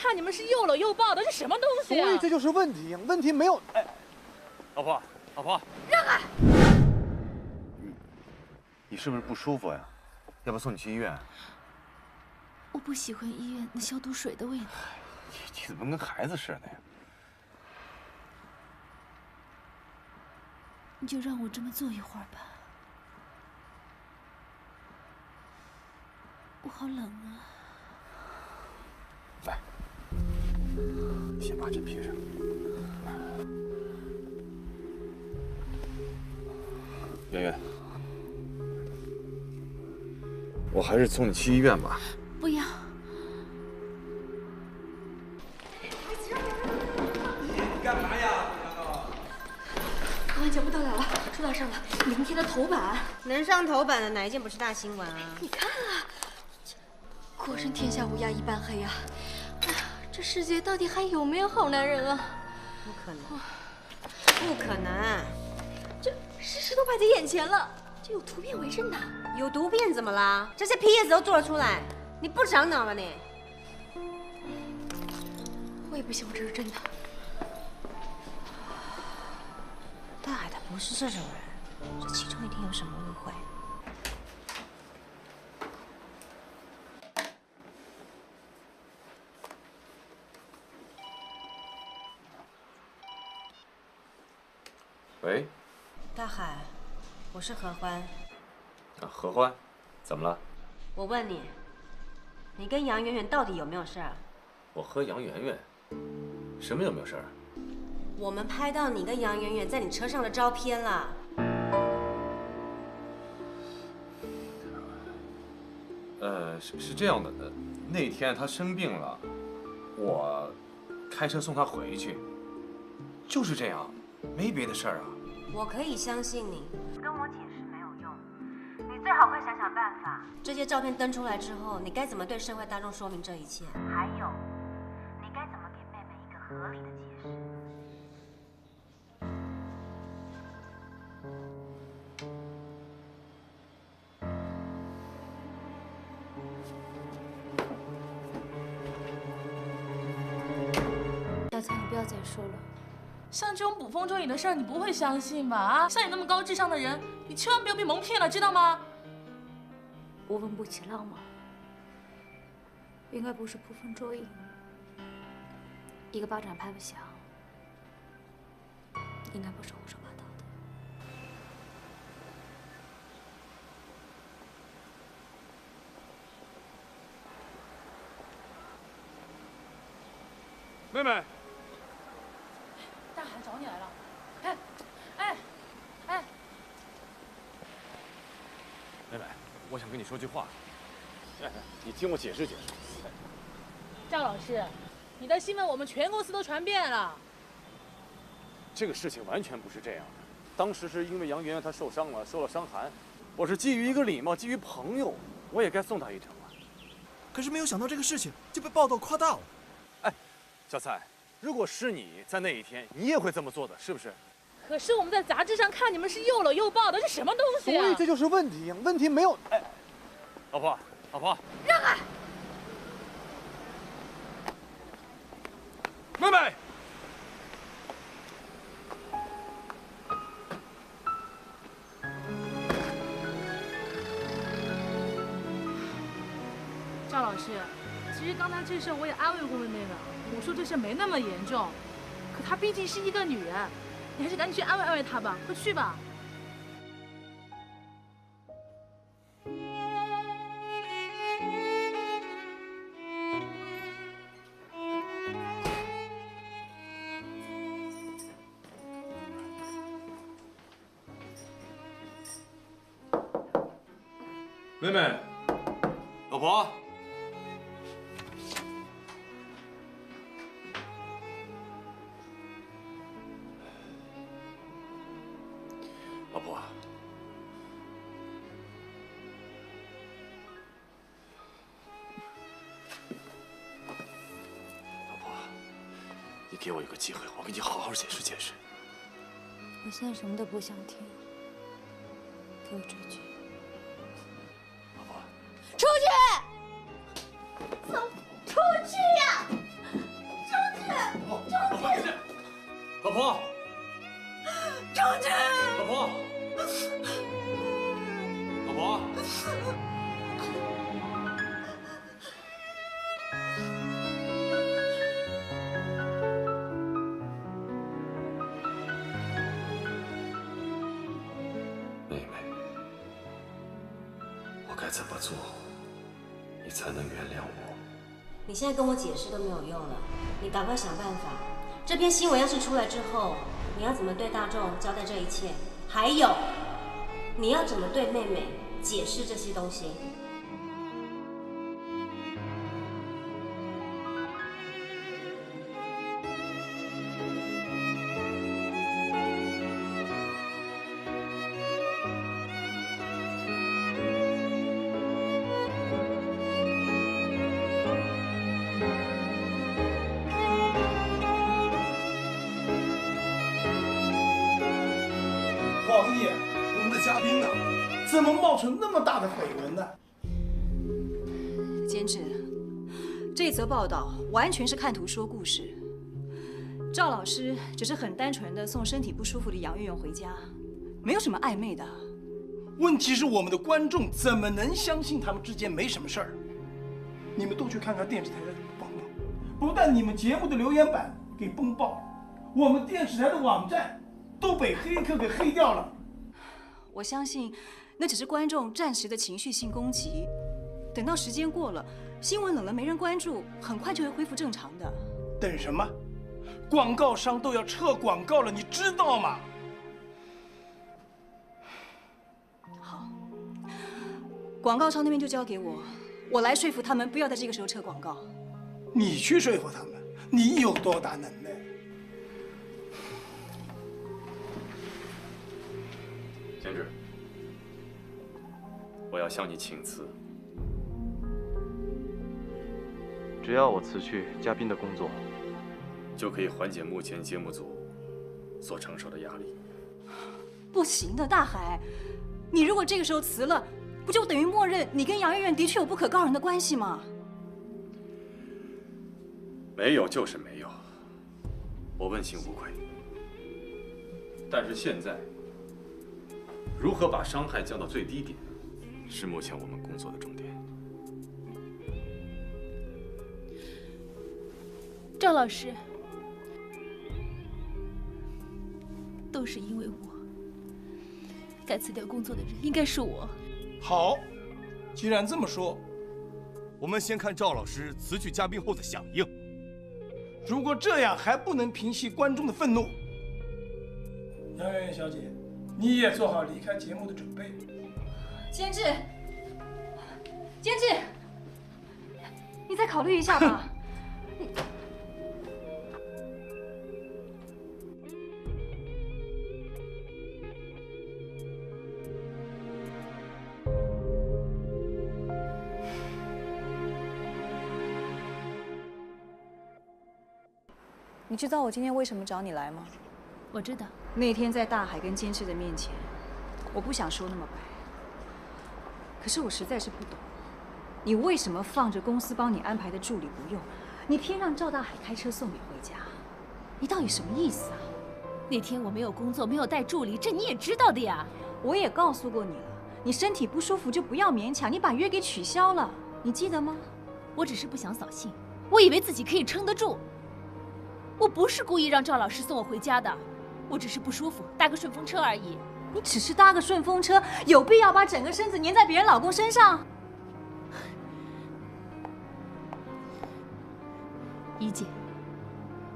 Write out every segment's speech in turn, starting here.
看你们是又搂又抱的，这什么东西啊？所以这就是问题，问题没有。哎，老婆，老婆，让开！你是不是不舒服呀？要不送你去医院？我不喜欢医院那消毒水的味道。你怎么跟孩子似的呀？你就让我这么坐一会儿吧。我好冷啊。来，先把这披上。圆圆，我还是送你去医院吧。不要。你干嘛呀，柯文杰不得了了，说到上了明天的头版。能上头版的哪一件不是大新闻啊？你看啊，果真天下乌鸦一般黑啊！哎呀，这世界到底还有没有好男人啊？不可能，不可能！这事实都摆在眼前了，这有图片为证的。有毒片怎么啦？这些 PS 都做得出来，你不长脑了你？我也不信我这是真的。大海他不是这种人，这其中一定有什么误会。喂，大海，我是何欢。何欢，怎么了？我问你，你跟杨圆圆到底有没有事儿？我和杨圆圆，什么有没有事儿？我们拍到你跟杨圆圆在你车上的照片了。是这样的，那天她生病了，我开车送她回去，就是这样，没别的事儿啊。我可以相信你，跟我解释没有用，你最好快想想办法。这些照片登出来之后，你该怎么对社会大众说明这一切？还有，你该怎么给妹妹一个合理的解释？小蔡，你不要再说了。像这种捕风捉影的事儿，你不会相信吧？啊，像你那么高智商的人，你千万不要被蒙骗了，知道吗？无风不起浪嘛，应该不是捕风捉影，一个巴掌拍不响，应该不是胡说八道的。妹妹，大海找你来了。哎，妹妹，我想跟你说句话。哎，你听我解释解释。赵老师，你的新闻我们全公司都传遍了。这个事情完全不是这样的。当时是因为杨圆圆她受伤了，受了伤寒，我是基于一个礼貌，基于朋友，我也该送她一程啊。可是没有想到这个事情就被报道夸大了。哎，小蔡，如果是你在那一天，你也会这么做的，是不是？可是我们在杂志上看你们是又搂又抱的，这什么东西啊？所以这就是问题，问题没有。哎，老婆，老婆，让开！妹妹。赵老师，其实刚才这事我也安慰过妹妹了，我说这事没那么严重，可她毕竟是一个女人，你还是赶紧去安慰安慰她吧，快去吧。妹妹，老婆。老婆，老婆，你给我一个机会，我给你好好解释解释。我现在什么都不想听，给我出去！老婆，出去！走，出去呀！婆，长晨，老婆，老婆，妹妹，我该怎么做，你才能原谅我？你现在跟我解释都没有用了，你赶快想办法。这篇新闻要是出来之后，你要怎么对大众交代这一切？还有，你要怎么对妹妹解释这些东西？王爷，我们的嘉宾呢？怎么冒出那么大的绯闻呢？监制，这则报道完全是看图说故事。赵老师只是很单纯的送身体不舒服的杨月月回家，没有什么暧昧的。问题是我们的观众怎么能相信他们之间没什么事儿？你们都去看看电视台的报道，不但你们节目的留言板给崩爆了，我们电视台的网站都被黑客给黑掉了。我相信那只是观众暂时的情绪性攻击，等到时间过了，新闻冷了没人关注，很快就会恢复正常的。等什么？广告商都要撤广告了，你知道吗？好，广告商那边就交给我，我来说服他们不要在这个时候撤广告。你去说服他们，你有多大能耐？监制，我要向你请辞。只要我辞去嘉宾的工作，就可以缓解目前节目组所承受的压力。不行的，大海，你如果这个时候辞了，不就等于默认你跟杨月月的确有不可告人的关系吗？没有就是没有，我问心无愧。但是现在，如何把伤害降到最低点，是目前我们工作的重点。赵老师，都是因为我，该辞掉工作的人应该是我。好，既然这么说，我们先看赵老师辞去嘉宾后的响应。如果这样还不能平息观众的愤怒，杨媛媛小姐，你也做好离开节目的准备。监制，监制，你再考虑一下吧。你知道我今天为什么找你来吗？我知道。那天在大海跟监制的面前，我不想说那么白，可是我实在是不懂，你为什么放着公司帮你安排的助理不用，你偏让赵大海开车送你回家？你到底什么意思啊？那天我没有工作，没有带助理，这你也知道的呀。我也告诉过你了，你身体不舒服就不要勉强，你把约给取消了，你记得吗？我只是不想扫兴，我以为自己可以撑得住。我不是故意让赵老师送我回家的，我只是不舒服，搭个顺风车而已。你只是搭个顺风车，有必要把整个身子粘在别人老公身上？怡姐，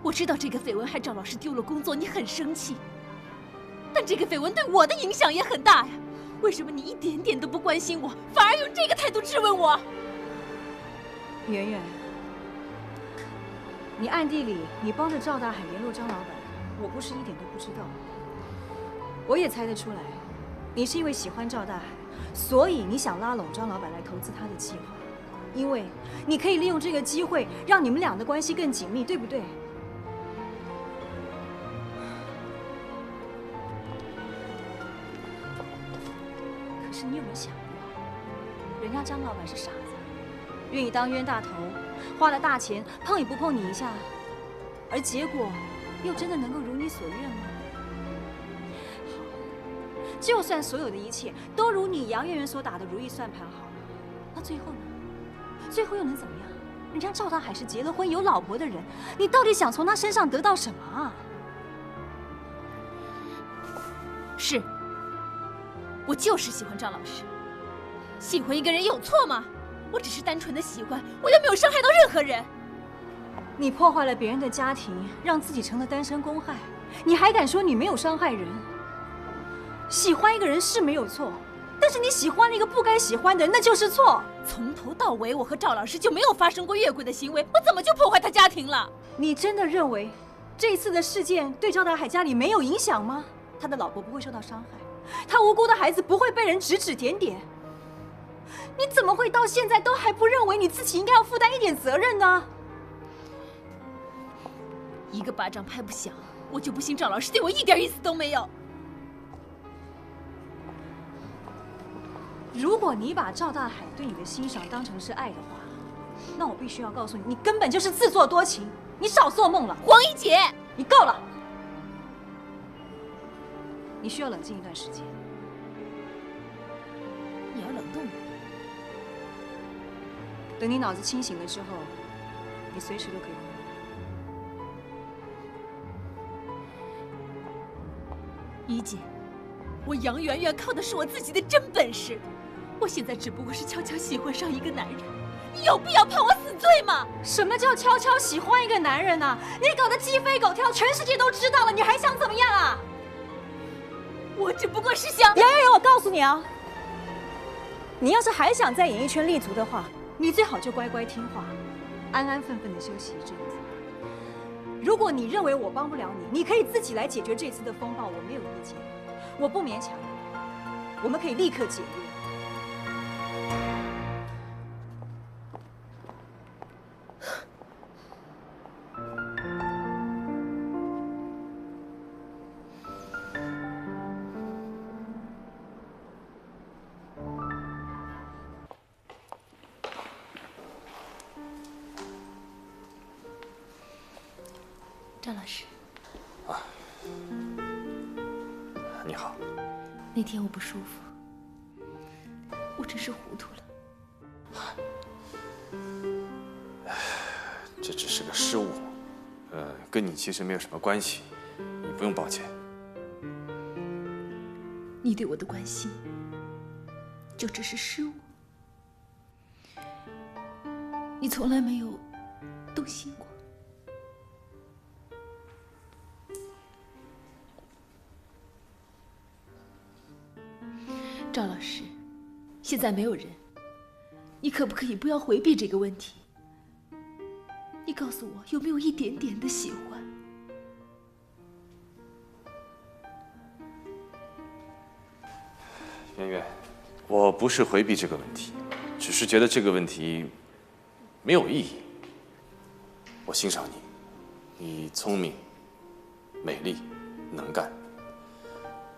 我知道这个绯闻害赵老师丢了工作，你很生气，但这个绯闻对我的影响也很大呀。为什么你一点点都不关心我，反而用这个态度质问我？圆圆，你暗地里你帮着赵大海联络张老板，我不是一点都不知道。我也猜得出来，你是因为喜欢赵大海，所以你想拉拢张老板来投资他的计划，因为你可以利用这个机会让你们俩的关系更紧密，对不对？可是你有没有想过，人家张老板是傻子，愿意当冤大头，花了大钱碰也不碰你一下，而结果又真的能够如你所愿吗？好，就算所有的一切都如你杨媛媛所打的如意算盘好了，那最后呢？最后又能怎么样？人家赵大海是结了婚有老婆的人，你到底想从他身上得到什么啊？是，我就是喜欢赵老师。喜欢一个人有错吗？我只是单纯的喜欢，我又没有伤害到任何人。你破坏了别人的家庭，让自己成了单身公害，你还敢说你没有伤害人？喜欢一个人是没有错，但是你喜欢了一个不该喜欢的人，那就是错。从头到尾，我和赵老师就没有发生过越轨的行为，我怎么就破坏他家庭了？你真的认为这次的事件对赵大海家里没有影响吗？他的老婆不会受到伤害，他无辜的孩子不会被人指指点点。你怎么会到现在都还不认为你自己应该要负担一点责任呢？一个巴掌拍不响，我就不信赵老师对我一点意思都没有。如果你把赵大海对你的欣赏当成是爱的话，那我必须要告诉你，你根本就是自作多情，你少做梦了。黄一姐，你够了，你需要冷静一段时间。你要冷冻我？等你脑子清醒了之后，你随时都可以回来。一姐，我杨媛媛靠的是我自己的真本事，我现在只不过是悄悄喜欢上一个男人，你有必要判我死罪吗？什么叫悄悄喜欢一个男人啊？你搞得鸡飞狗跳，全世界都知道了，你还想怎么样啊？我只不过是想……杨媛媛，我告诉你啊，你要是还想在演艺圈立足的话，你最好就乖乖听话，安安分分的休息一阵子。如果你认为我帮不了你，你可以自己来解决这次的风暴，我没有意见，我不勉强你，我们可以立刻解约。赵老师，你好。那天我不舒服，我真是糊涂了。这只是个失误，跟你其实没有什么关系，你不用抱歉。你对我的关心，就只是失误，你从来没有动心过。赵老师，现在没有人，你可不可以不要回避这个问题？你告诉我，有没有一点点的喜欢？圆圆，我不是回避这个问题，只是觉得这个问题没有意义。我欣赏你，你聪明、美丽、能干，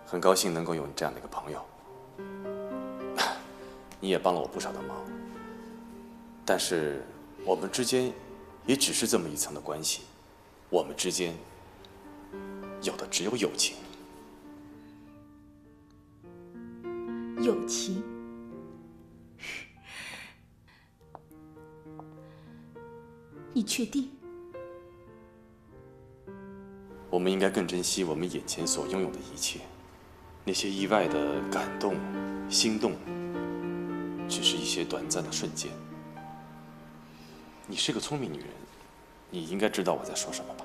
很高兴能够有你这样的一个朋友。你也帮了我不少的忙，但是我们之间也只是这么一层的关系，我们之间有的只有友情。友情？你确定？我们应该更珍惜我们眼前所拥有的一切，那些意外的感动、心动，只是一些短暂的瞬间。你是个聪明女人，你应该知道我在说什么吧？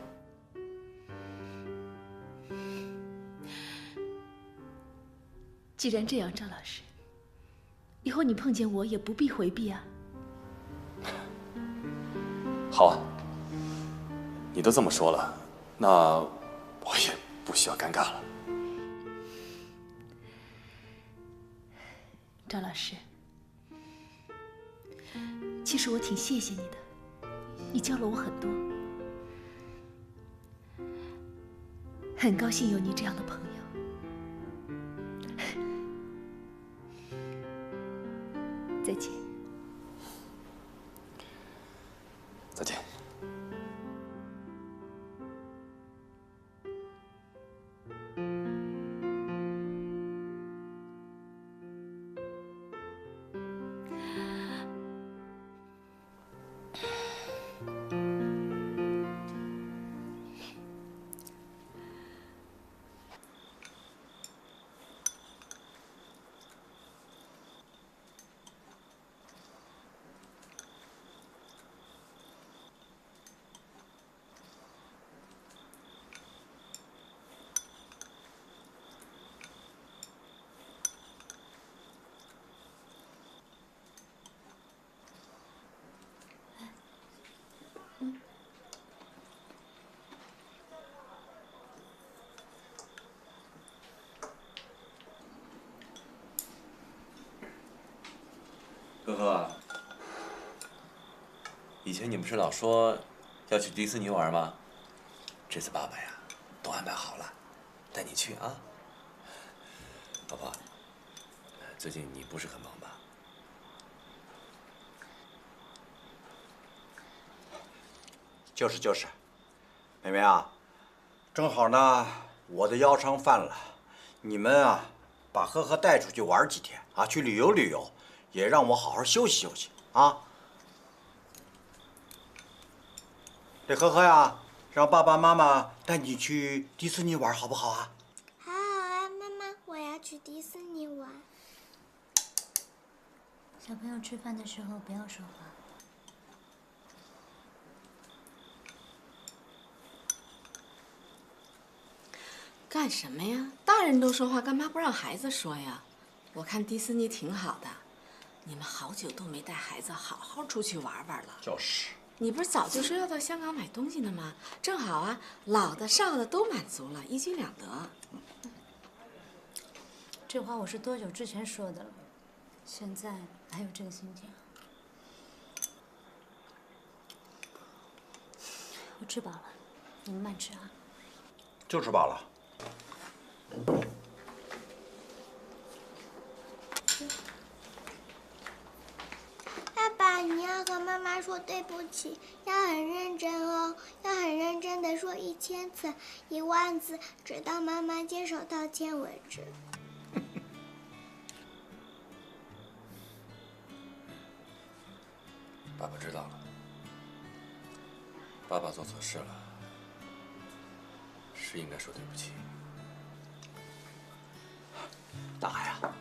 既然这样，赵老师，以后你碰见我也不必回避啊。好啊，你都这么说了，那我也不需要尴尬了。赵老师，其实我挺谢谢你的，你教了我很多，很高兴有你这样的朋友。再见。再见。前你不是老说要去迪士尼玩吗？这次爸爸呀都安排好了，带你去啊。老婆，最近你不是很忙吧？就是，妹妹啊，正好呢，我的腰伤犯了，你们啊，把呵呵带出去玩几天啊，去旅游，也让我好好休息啊。这呵呵呀，让爸爸妈妈带你去迪士尼玩，好不好啊？好啊，妈妈，我要去迪士尼玩。小朋友吃饭的时候不要说话。干什么呀？大人都说话，干嘛不让孩子说呀？我看迪士尼挺好的，你们好久都没带孩子好好出去玩玩了。就是。你不是早就说要到香港买东西呢吗？正好啊，老的少的都满足了，一举两得。这话我是多久之前说的了？现在还有这个心情？我吃饱了，你们慢吃啊。就吃饱了。爸爸，你要和妈妈说对不起，要很认真哦，要很认真的说1000次、10000次，直到妈妈接受道歉为止。爸爸知道了，爸爸做错事了，是应该说对不起。大海啊，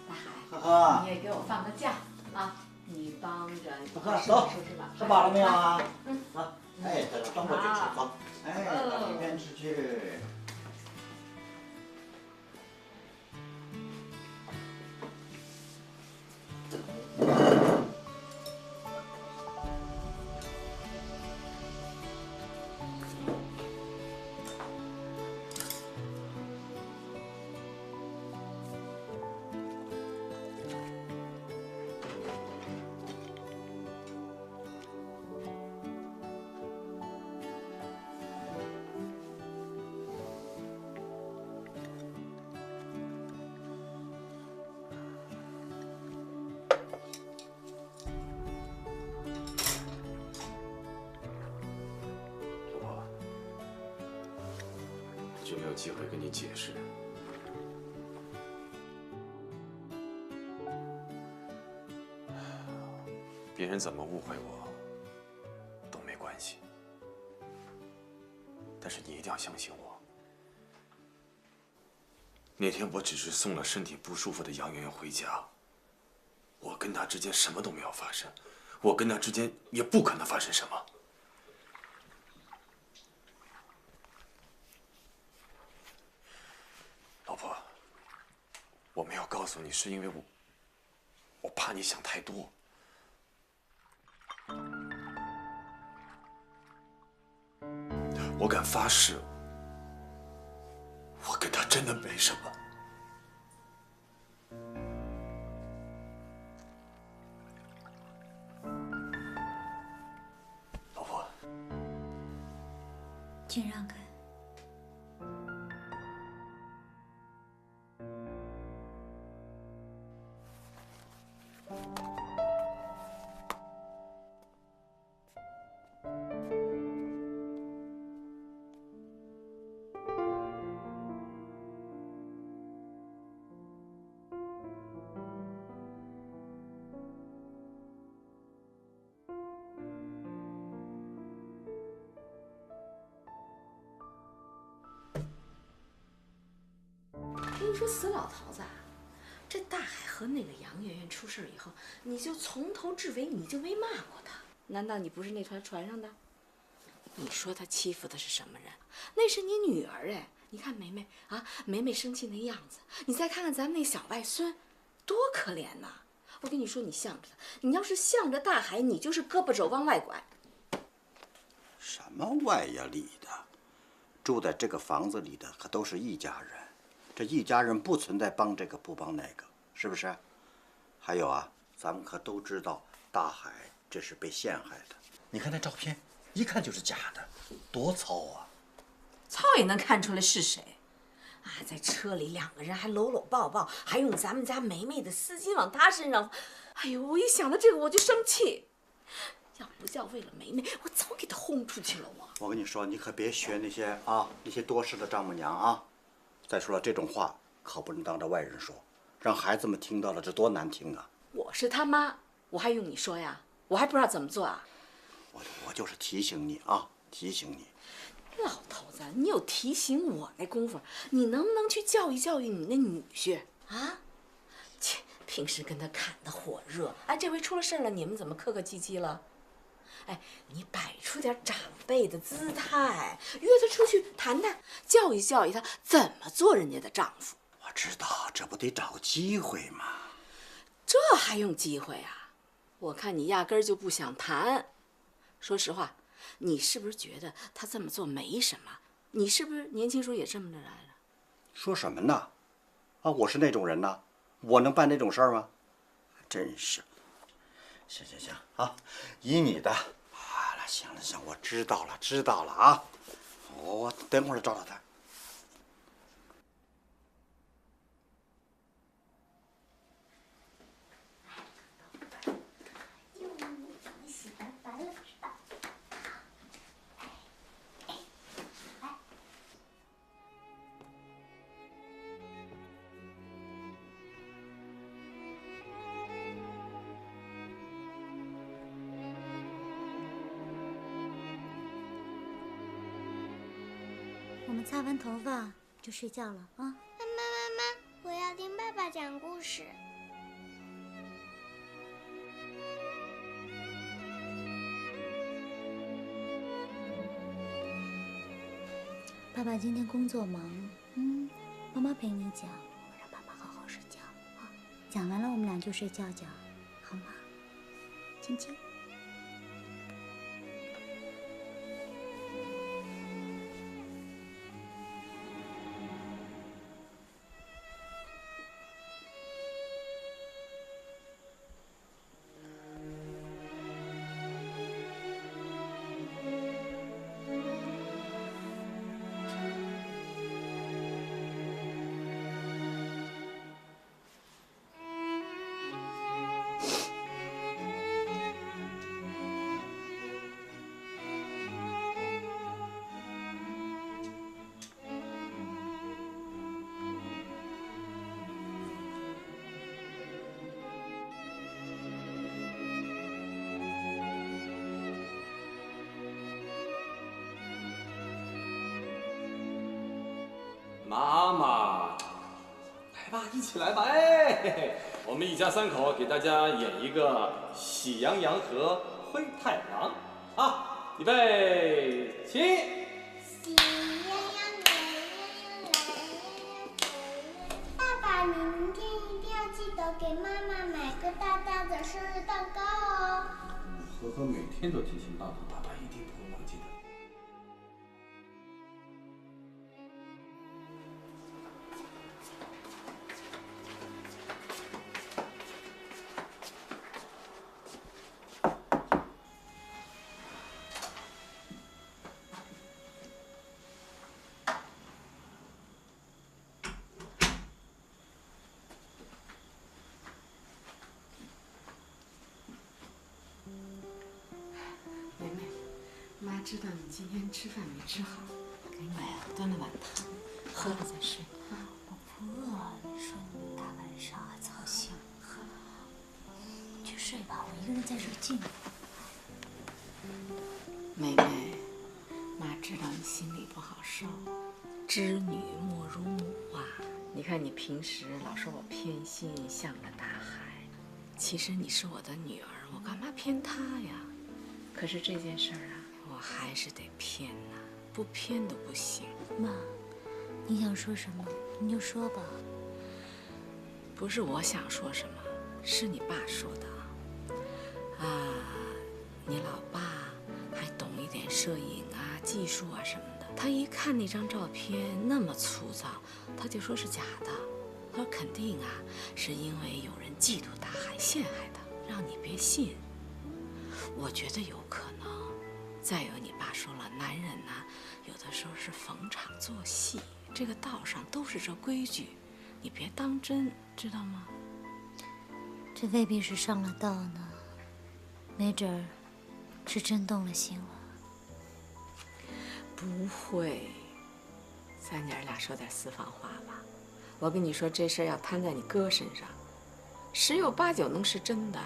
大海，呵呵，你也给我放个假啊！你帮着呵呵，走，吃饱了没有啊？啊，哎，等我去厨房，哎，到一边吃去。就没有机会跟你解释。别人怎么误会我都没关系，但是你一定要相信我。那天我只是送了身体不舒服的杨媛媛回家，我跟她之间什么都没有发生，我跟她之间也不可能发生什么。老婆，我没有告诉你，是因为我怕你想太多。我敢发誓，我跟他真的没什么。老婆，请让开。听说死老头子，这大海和那个杨媛媛出事以后，你就从头至尾你就没骂过他？难道你不是那条船上的？你说他欺负的是什么人？那是你女儿哎！你看梅梅啊，梅梅生气那样子，你再看看咱们那小外孙，多可怜呐！我跟你说，你向着他，你要是向着大海，你就是胳膊肘往外拐。什么外呀里的？住在这个房子里的可都是一家人，这一家人不存在帮这个不帮那个，是不是？还有啊，咱们可都知道大海这是被陷害的。你看那照片，一看就是假的，多糙啊！糙也能看出来是谁。啊，在车里2个人还搂搂抱抱，还用咱们家梅梅的丝巾往她身上。哎呦，我一想到这个我就生气。要不叫为了梅梅，我早给她轰出去了。我跟你说，你可别学那些多事的丈母娘啊！再说了，这种话可不能当着外人说，让孩子们听到了，这多难听啊！我是他妈，我还用你说呀？我还不知道怎么做啊！我就是提醒你啊，提醒你。老头子，你有提醒我那功夫，你能不能去教育教育你那女婿啊？切，平时跟他砍得火热，哎，这回出了事了，你们怎么客客气气了？哎，你摆出点长辈的姿态，约他出去谈谈，教育教育他怎么做人家的丈夫。我知道，这不得找个机会吗？这还用机会啊？我看你压根儿就不想谈。说实话，你是不是觉得他这么做没什么？你是不是年轻时候也这么着来的？说什么呢？啊，我是那种人呐，我能办那种事儿吗？真是。行啊，依你的。好了，行，我知道了啊。我等会儿找他。我们擦完头发就睡觉了啊！妈，我要听爸爸讲故事。爸爸今天工作忙，妈妈陪你讲，我让爸爸好好睡觉啊。讲完了，我们俩就睡觉觉，好吗？亲亲。妈妈，来吧，一起来吧！哎，我们一家3口给大家演一个《喜羊羊和灰太狼》啊！预备，起！喜羊羊来呀爸爸，你明天一定要记得给妈妈买个大大的生日蛋糕哦。呵呵，每天都提醒爸爸，爸爸一定不会忘记的。梅梅，妈知道你今天吃饭没吃好，给你端了碗汤，喝了再睡。我不饿，你说你大晚上还操心，喝了，你去睡吧，我一个人在这儿静。梅梅，妈知道你心里不好受，织女莫如母啊。你看你平时老说我偏心，向着大海，其实你是我的女儿，我干嘛偏她呀？可是这件事儿啊，我还是得偏呐，不偏都不行。妈，你想说什么你就说吧。不是我想说什么，是你爸说的啊。你老爸还懂一点摄影啊、技术啊什么的。他一看那张照片那么粗糙，他就说是假的。他说肯定啊，是因为有人嫉妒大海陷害他，让你别信。我觉得有可能。再有，你爸说了，男人呢，有的时候是逢场作戏，这个道上都是这规矩，你别当真，知道吗？这未必是上了道呢，没准儿是真动了心了。不会，咱娘俩说点私房话吧。我跟你说，这事儿要摊在你哥身上，10有8九能是真的；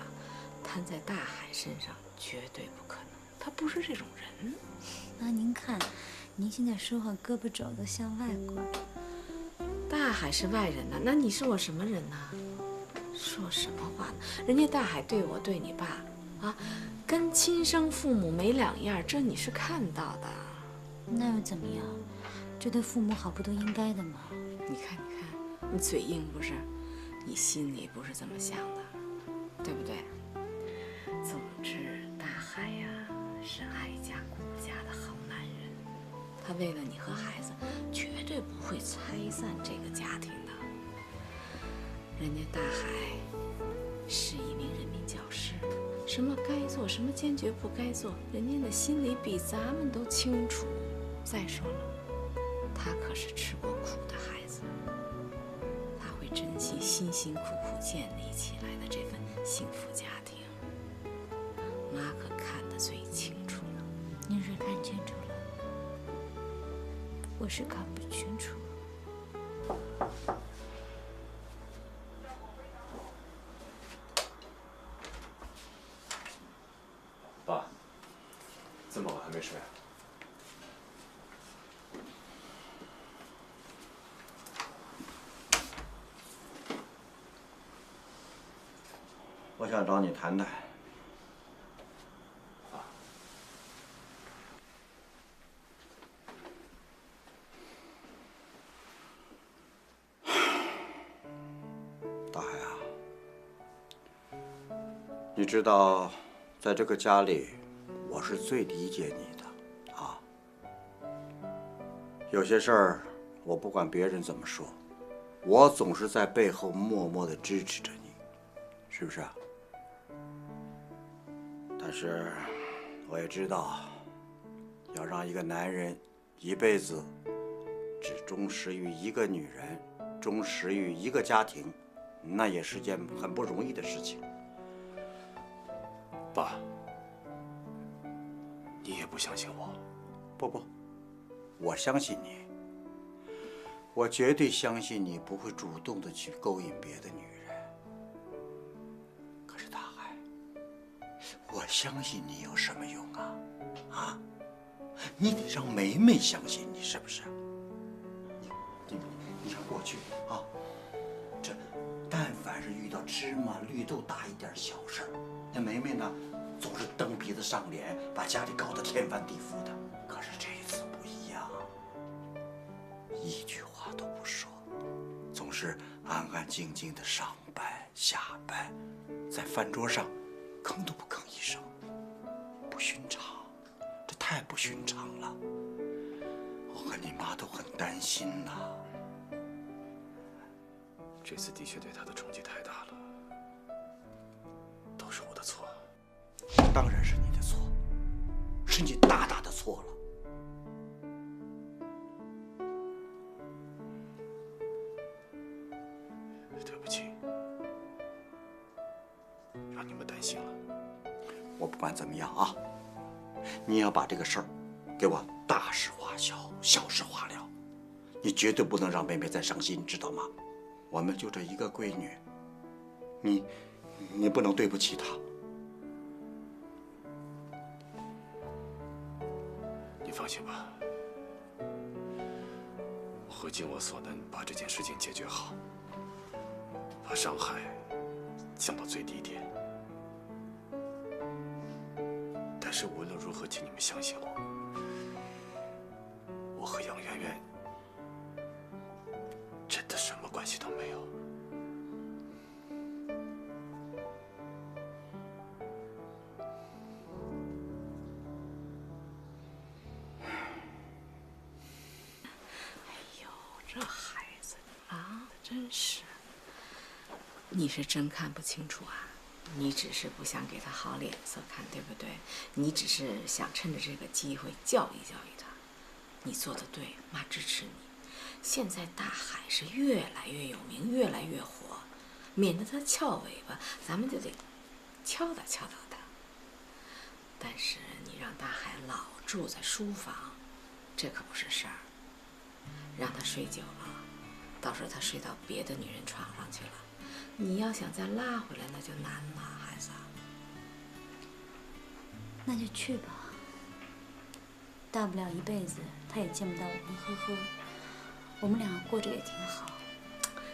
摊在大海身上，绝对不可能。他不是这种人。妈，您看，您现在说话胳膊肘都像外国人。大海是外人呢，那你是我什么人呢？说什么话呢？人家大海对我对你爸啊，跟亲生父母没两样，这你是看到的。那又怎么样？这对父母好不都应该的吗？你看，你嘴硬不是？你心里不是这么想的，对不对？总之，大海呀是爱家顾家的好男人，他为了你和孩子，绝对不会拆散这个家庭的。人家大海是一名人民教师，什么该做，什么坚决不该做，人家的心里比咱们都清楚。再说了，他可是吃过苦的孩子，他会珍惜辛辛苦苦建立起来的这份幸福家庭。妈可看得最清楚了。您是看清楚了，我是看不清楚。爸，这么晚还没睡啊？我想找你谈谈。大海啊，你知道，在这个家里，我是最理解你的啊。有些事儿，我不管别人怎么说，我总是在背后默默地支持着你，是不是啊？但是，我也知道，要让一个男人一辈子只忠实于一个女人，忠实于一个家庭，那也是件很不容易的事情。爸，你也不相信我？不，我相信你。我绝对相信你不会主动的去勾引别的女人。可是大海，我相信你有什么用啊？啊？你得让梅梅相信你，是不是？你看过去啊，这但凡是遇到芝麻绿豆大一点小事儿，那梅梅呢总是蹬鼻子上脸，把家里搞得天翻地覆的。可是这一次不一样，一句话都不说，总是安安静静的上班下班，在饭桌上吭都不吭一声，不寻常，这太不寻常了。我和你妈都很担心呐。这次的确对他的冲击太大了，都是我的错。当然是你的错，是你大大的错了。对不起，让你们担心了。我不管怎么样啊，你也要把这个事儿给我大事化小，小事化了。你绝对不能让梅梅再伤心，知道吗？我们就这一个闺女，你不能对不起她。你放心吧，我会尽我所能把这件事情解决好，把伤害降到最低点。但是无论如何，请你们相信我，我和杨媛媛真的什么关系都没有。这孩子啊，真是，你是真看不清楚啊？你只是不想给他好脸色看，对不对？你只是想趁着这个机会教育教育他。你做的对，妈支持你。现在大海是越来越有名，越来越火，免得他翘尾巴，咱们就得敲打敲打他。但是你让大海老住在书房，这可不是事儿。让他睡久了，到时候他睡到别的女人床上去了，你要想再拉回来，那就难了，孩子。那就去吧，大不了一辈子他也见不到我跟呵呵，我们两个过着也挺好。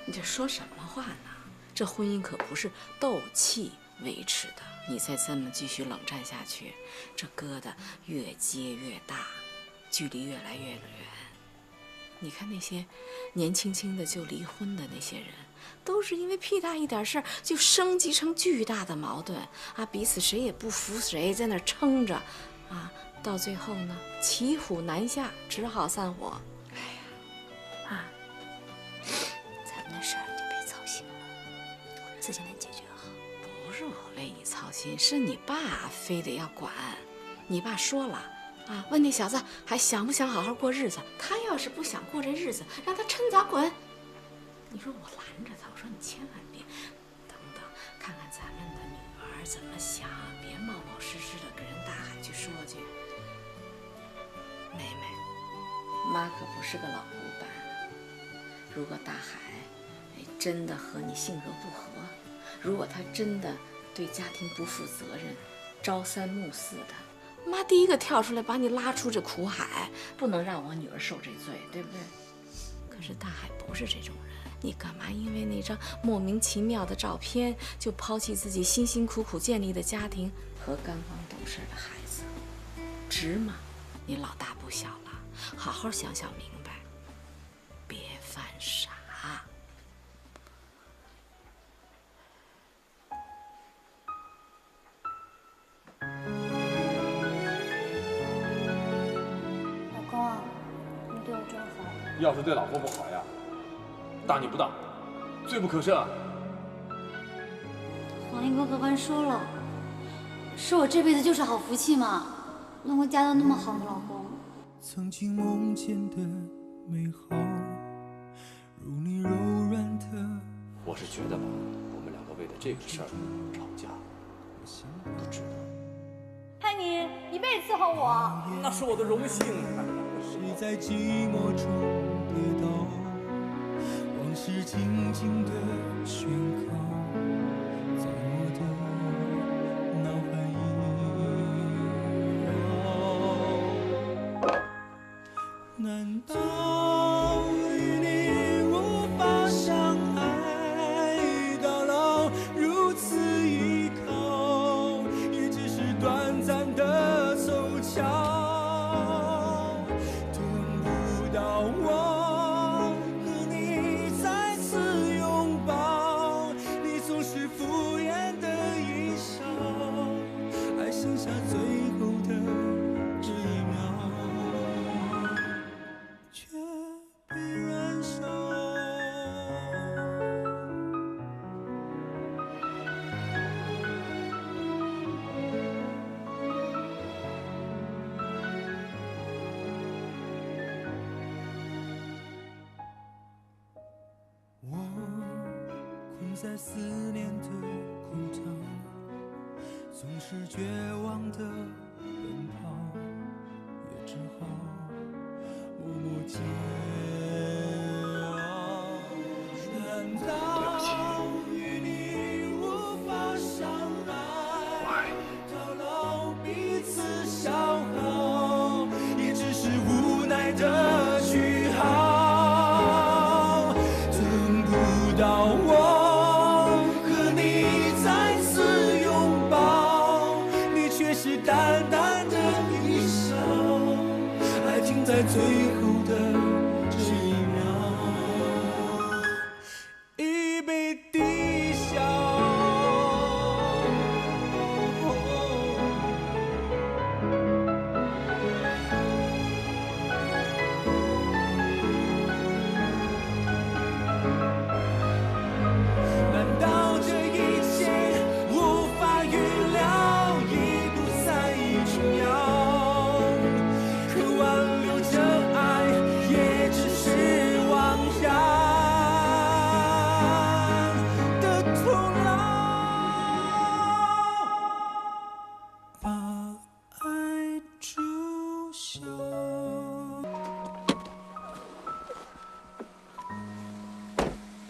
你这说什么话呢？这婚姻可不是斗气维持的，你再这么继续冷战下去，这疙瘩越结越大，距离越来越远。你看那些年轻轻的就离婚的那些人，都是因为屁大一点事儿就升级成巨大的矛盾啊，彼此谁也不服谁，在那儿撑着啊，到最后呢，骑虎难下，只好散伙。哎呀，啊，咱们的事儿你就别操心了，自己能解决好。不是我为你操心，是你爸非得要管。你爸说了啊，问那小子还想不想好好过日子？他要是不想过这日子，让他趁早滚。你说我拦着他，我说你千万别，等等，看看咱们的女儿怎么想，别冒冒失失的跟人大海去说去。妹妹，妈可不是个老古板。如果大海真的和你性格不合，如果他真的对家庭不负责任，朝三暮四的，妈第一个跳出来把你拉出这苦海，不能让我女儿受这罪，对不对？可是大海不是这种人，你干嘛因为那张莫名其妙的照片就抛弃自己辛辛苦苦建立的家庭和刚刚懂事的孩子？值吗？你老大不小了，好好想想明白，别犯傻。老公啊，你对我真好。要是对老婆不好呀，大逆不道，罪不可赦。黄英跟何帆说了，说我这辈子就是好福气嘛，能够嫁到那么好的老公。曾经梦见的美好，如你柔软的。我是觉得吧，我们两个为了这个事儿吵架，不值得。盼你一辈子伺候我，那是我的荣幸。谁在寂寞中跌倒，往事静静的宣告，在我的脑海萦绕。难道与你无法相爱到老，如此依靠，也只是短暂的凑巧。在思念的空场，总是绝望的奔跑，也只好默默煎熬。难道与你无法相爱，到老彼此消耗，也只是无奈的句号，等不到我。淡淡的一笑，爱停在最后的这一秒，已被抵消。难道这一切无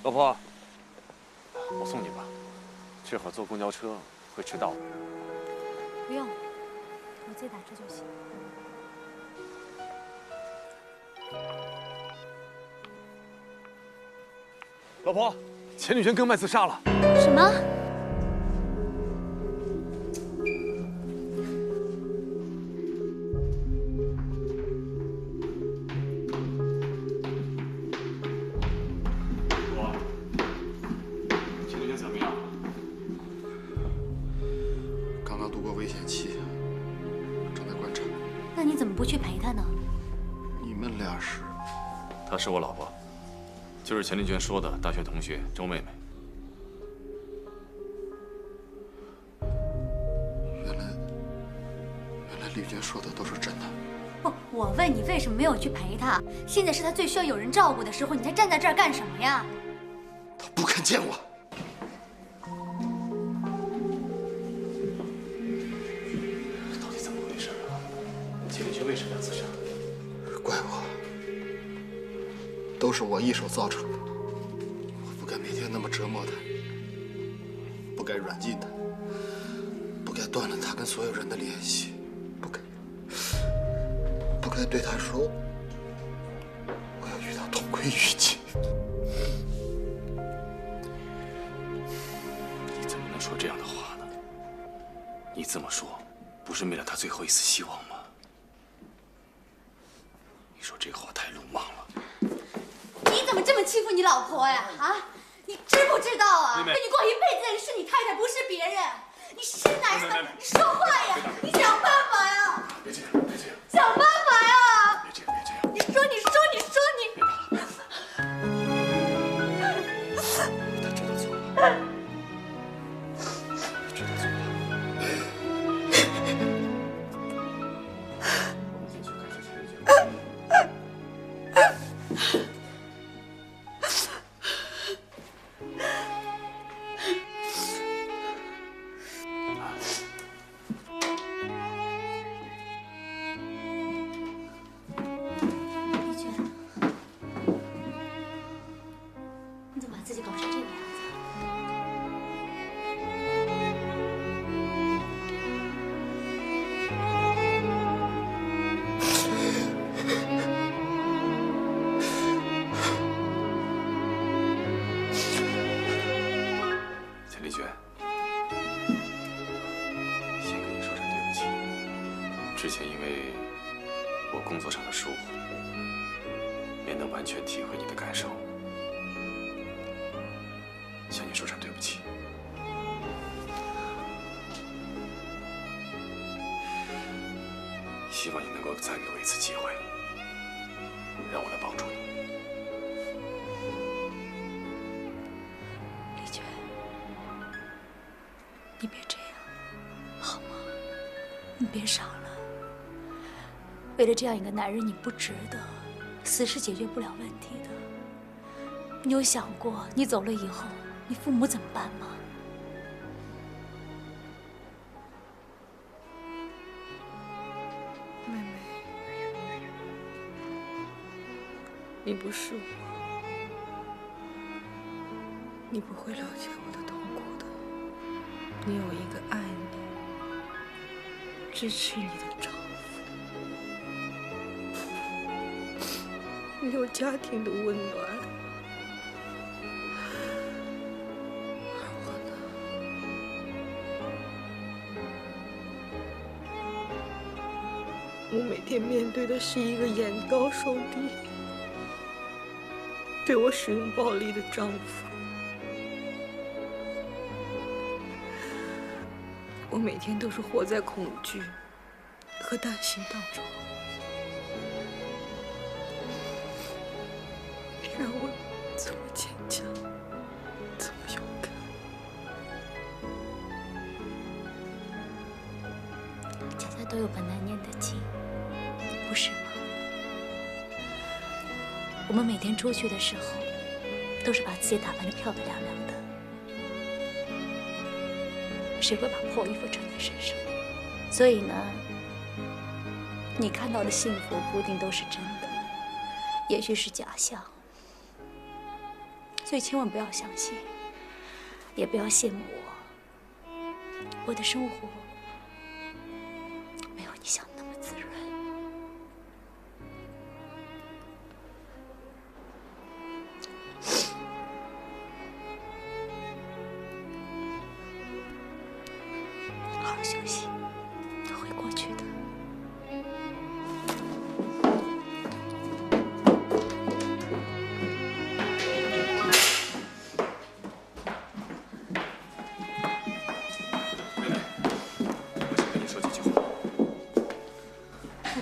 老婆，我送你吧，这会儿坐公交车会迟到。不用，我自己打车就行。老婆，钱女轩跟麦自杀了。什么？钱女轩怎么样？刚刚度过危险期，正在观察。那你怎么不去陪他呢？你们俩是？她是我老婆。就是钱丽娟说的大学同学周妹妹。原来丽娟说的都是真的。不，我问你为什么没有去陪她？现在是她最需要有人照顾的时候，你还站在这儿干什么呀？她不肯见我。到底怎么回事啊？钱丽娟为什么要自杀？怪我。都是我一手造成的，我不该每天那么折磨他，不该软禁他，不该断了他跟所有人的联系，不该对他说我要与他同归于尽。你怎么能说这样的话呢？你这么说，不是没了他最后一丝希望吗？你说这个话太鲁莽了。你怎么这么欺负你老婆呀？啊，你知不知道啊？妹妹跟你过一辈子的是你太太，不是别人。你是男人，你说话呀！你想办法呀！别这样，别这样，想办法呀！别这样，别这样。你说，你说，你说，你。他知道错了，知道错了。我们进去看一下钱丽娟。你怎么把自己搞成这个样子？钱丽娟，先跟你说声对不起。之前因为我工作上的疏忽，没能完全体会你的感受，向你说声对不起。希望你能够再给我一次机会，让我来帮助你。丽娟，你别这样，好吗？你别傻了。为了这样一个男人，你不值得。死是解决不了问题的。你有想过，你走了以后，你父母怎么办吗？妹妹，你不是我，你不会了解我的痛苦的。你有一个爱你、支持你的丈夫，你有家庭的温暖。而我呢？我每天面对的是一个眼高手低、对我使用暴力的丈夫。我每天都是活在恐惧和担心当中。你让我怎么坚强，怎么勇敢？家家都有本难念的经，不是吗？我们每天出去的时候，都是把自己打扮得漂漂亮亮的。谁会把破衣服穿在身上？所以呢，你看到的幸福不一定都是真的，也许是假象。所以千万不要相信，也不要羡慕我。我的生活没有你想的那么滋润。好好休息，都会过去的。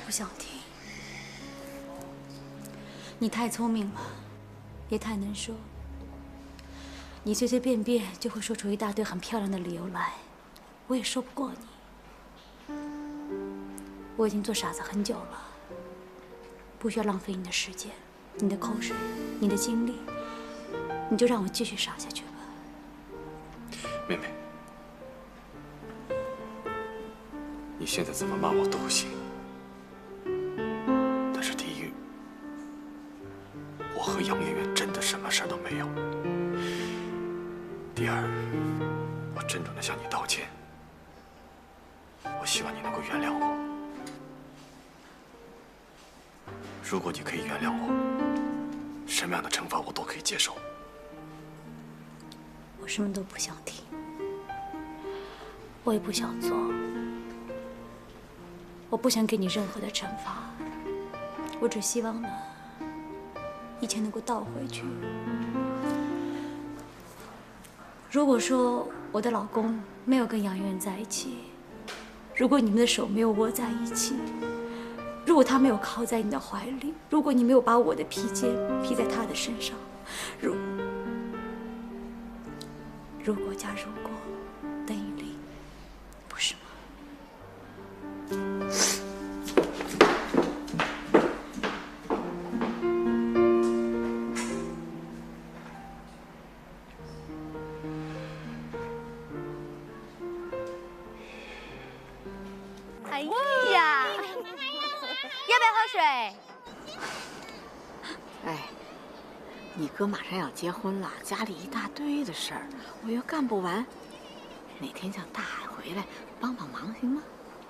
不想听。你太聪明了，也太能说。你随随便便就会说出一大堆很漂亮的理由来，我也说不过你。我已经做傻子很久了，不需要浪费你的时间、你的口水、你的精力，你就让我继续傻下去吧。妹妹，你现在怎么骂我都行。 我和杨媛媛真的什么事都没有。第二，我郑重地向你道歉。我希望你能够原谅我。如果你可以原谅我，什么样的惩罚我都可以接受。我什么都不想听，我也不想做，我不想给你任何的惩罚，我只希望呢。 一切能够倒回去。如果说我的老公没有跟杨媛媛在一起，如果你们的手没有握在一起，如果他没有靠在你的怀里，如果你没有把我的披肩披在他的身上，如果加如果，等于零，不是吗？ 哎呀，要不要喝水？哎，你哥马上要结婚了，家里一大堆的事儿，我又干不完。哪天叫大海回来帮帮忙，行吗？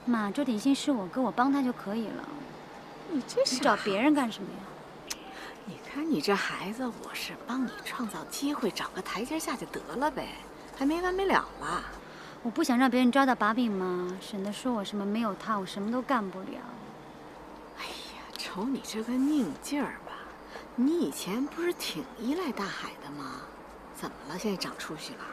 妈，这点心是我哥，我帮他就可以了。你这是找别人干什么呀？你看你这孩子，我是帮你创造机会，找个台阶下去得了呗，还没完没了了。 我不想让别人抓到把柄嘛，省得说我什么没有他，我什么都干不了。哎呀，瞅你这个拧劲儿吧，你以前不是挺依赖大海的吗？怎么了？现在长出息了？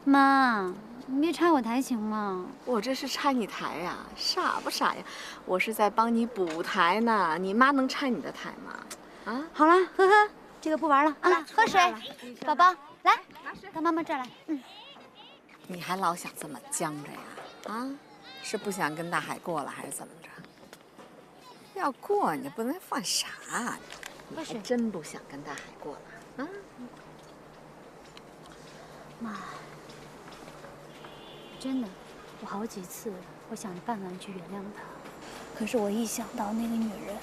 妈，你别拆我台行吗？我这是拆你台呀，傻不傻呀？我是在帮你补台呢。你妈能拆你的台吗？啊，好了，呵呵，这个不玩了啊，喝水，宝宝，来，到妈妈这儿来，嗯。 你还老想这么僵着呀？啊，是不想跟大海过了，还是怎么着？要过你不能犯傻，你还真不想跟大海过了啊？妈，真的，我好几次我想着办法去原谅他，可是我一想到那个女人，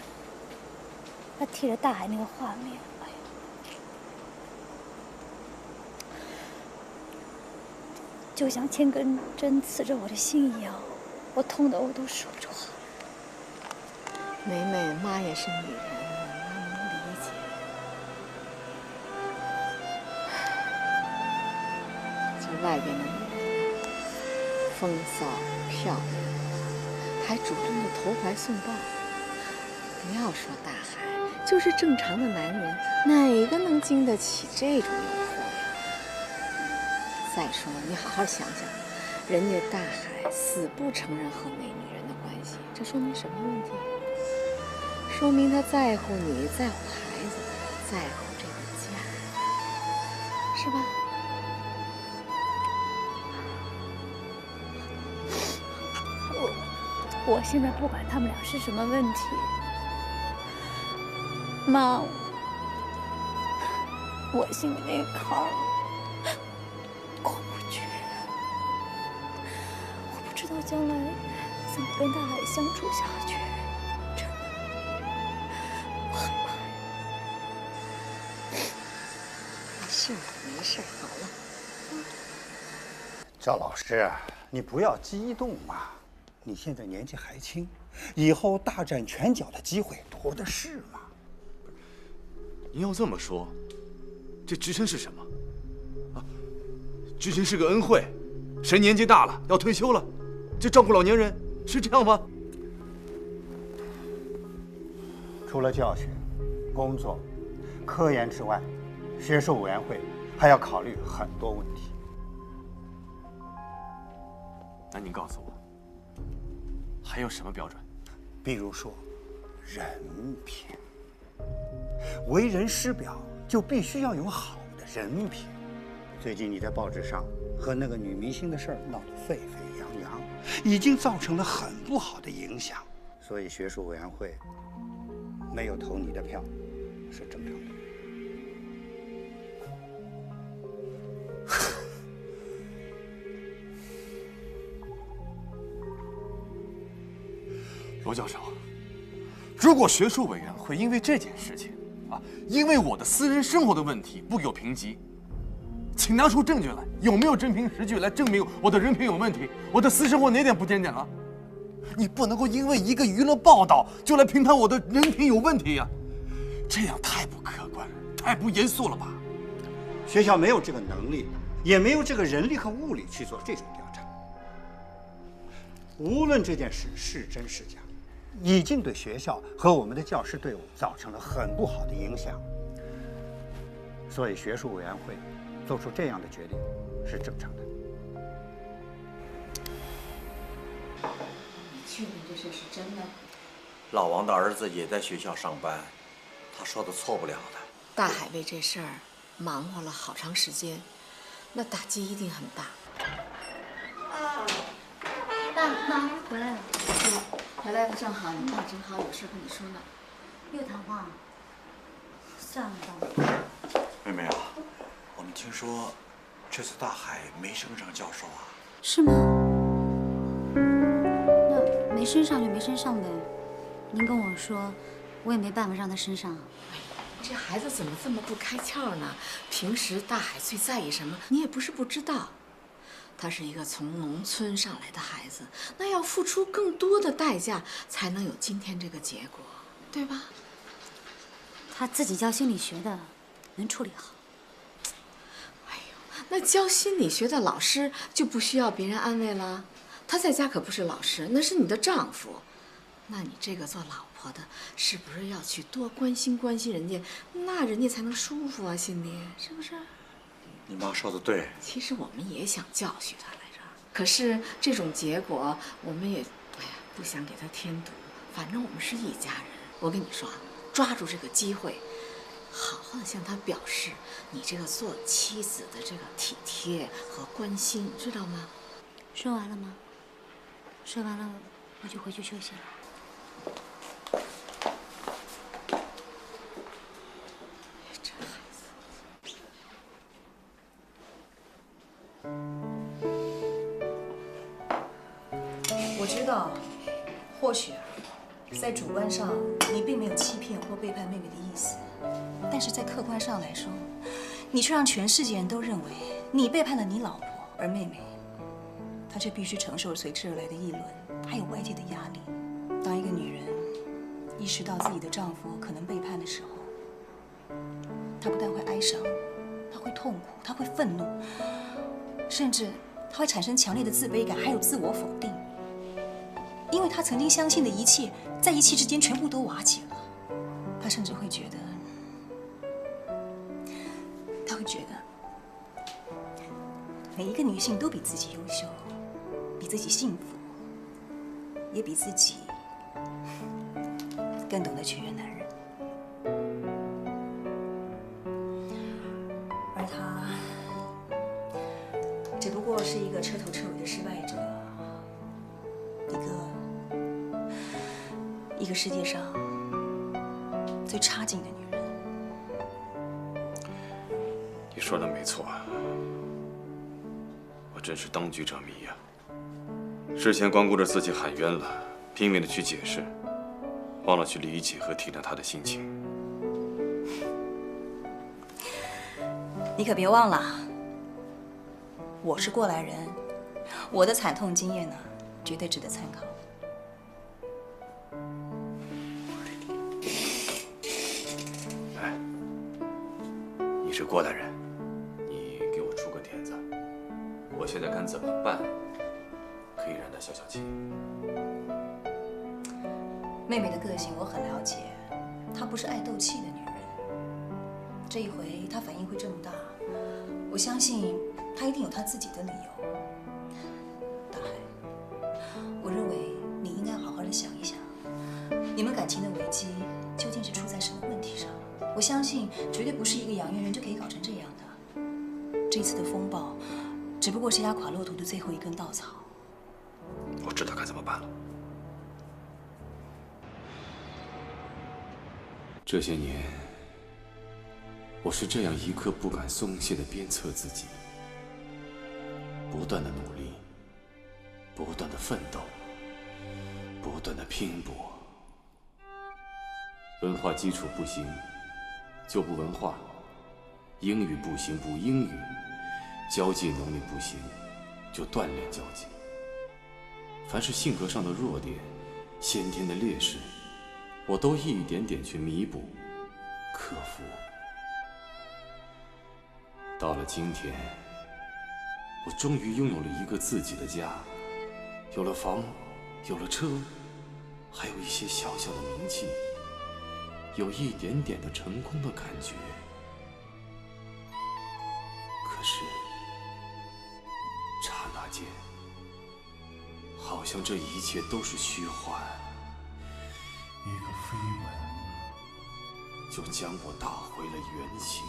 她贴着大海那个画面。 就像千根针刺着我的心一样，我痛得我都说不出话。梅梅，妈也是女人，妈能理解。这外边的女人，风骚漂亮，还主动的投怀送抱。不要说大海，就是正常的男人，哪个能经得起这种诱惑？ 再说，你好好想想，人家大海死不承认和那女人的关系，这说明什么问题？说明他在乎你，在乎孩子，在乎这个家，是吧？我现在不管他们俩是什么问题，妈，我心里那个坎儿。 我不知道将来怎么跟大海相处下去，事，没事，好了。赵老师，你不要激动嘛，你现在年纪还轻，以后大展拳脚的机会多的是嘛。您要这么说，这职称是什么？啊，职称是个恩惠，谁年纪大了要退休了，就照顾老年人，是这样吗？除了教学、工作、科研之外，学术委员会还要考虑很多问题。那您告诉我，还有什么标准？比如说，人品。为人师表就必须要有好的人品。最近你在报纸上和那个女明星的事儿闹得沸沸扬扬，已经造成了很不好的影响，所以学术委员会没有投你的票是正常的。罗教授，如果学术委员会因为这件事情因为我的私人生活的问题不给我评级，请拿出证据来，有没有真凭实据来证明我的人品有问题，我的私生活哪点不检点了？你不能够因为一个娱乐报道就来评判我的人品有问题呀，这样太不客观，太不严肃了吧？学校没有这个能力，也没有这个人力和物力去做这种调查。无论这件事是真是假，已经对学校和我们的教师队伍造成了很不好的影响，所以学术委员会做出这样的决定是正常的。你确定这事是真的？老王的儿子也在学校上班，他说的错不了的。大海为这事儿忙活了好长时间，那打击一定很大。爸妈回来了。回来的正好，你爸正好有事跟你说呢。又谈话？算了吧。妹妹啊，我们听说这次大海没升上教授啊。是吗？那没升上就没升上呗。您跟我说，我也没办法让他升上。这孩子怎么这么不开窍呢？平时大海最在意什么，你也不是不知道。他是一个从农村上来的孩子，那要付出更多的代价才能有今天这个结果，对吧？他自己教心理学的，能处理好。哎呦，那教心理学的老师就不需要别人安慰了？他在家可不是老师，那是你的丈夫。那你这个做老婆的，是不是要去多关心关心人家，那人家才能舒服啊，心里是不是？你妈说的对。其实我们也想教训他来着，可是这种结果我们也，不想给他添堵。反正我们是一家人。我跟你说啊，抓住这个机会，好好的向他表示你这个做妻子的这个体贴和关心，知道吗？说完了吗？说完了，我就回去休息了。我知道，或许在主观上你并没有欺骗或背叛妹妹的意思，但是在客观上来说，你却让全世界人都认为你背叛了你老婆，而妹妹，她却必须承受随之而来的议论，还有外界的压力。当一个女人意识到自己的丈夫可能背叛的时候，她不但会哀伤，她会痛苦，她会愤怒，甚至她会产生强烈的自卑感，还有自我否定。因为他曾经相信的一切，在一气之间全部都瓦解了。他甚至会觉得，每一个女性都比自己优秀，比自己幸福，也比自己更懂得取悦男人。而他只不过是一个彻头彻尾的失败者，一个世界上最差劲的女人。你说的没错，我真是当局者迷呀。之前光顾着自己喊冤了，拼命的去解释，忘了去理解和体谅他的心情。你可别忘了，我是过来人，我的惨痛经验呢，绝对值得参考。哎，你是过来人，你给我出个点子，我现在该怎么办，可以让她消消气？妹妹的个性我很了解，她不是爱斗气的女人。这一回她反应会这么大，我相信她一定有她自己的理由。大海，我认为你应该好好的想一想，你们感情的危机究竟是出在什么问题上？我相信绝对不是一个杨媛媛就可以搞成这样的。这次的风暴，只不过是压垮骆驼的最后一根稻草。我知道该怎么办了。这些年，我是这样一刻不敢松懈地鞭策自己，不断的努力，不断的奋斗，不断的拼搏。文化基础不行，就不文化；英语不行，不英语；交际能力不行，就锻炼交际。凡是性格上的弱点、先天的劣势，我都一点点去弥补、克服。到了今天，我终于拥有了一个自己的家，有了房，有了车，还有一些小小的名气，有一点点的成功的感觉。可是，刹那间，好像这一切都是虚幻。一个飞吻就将我打回了原形，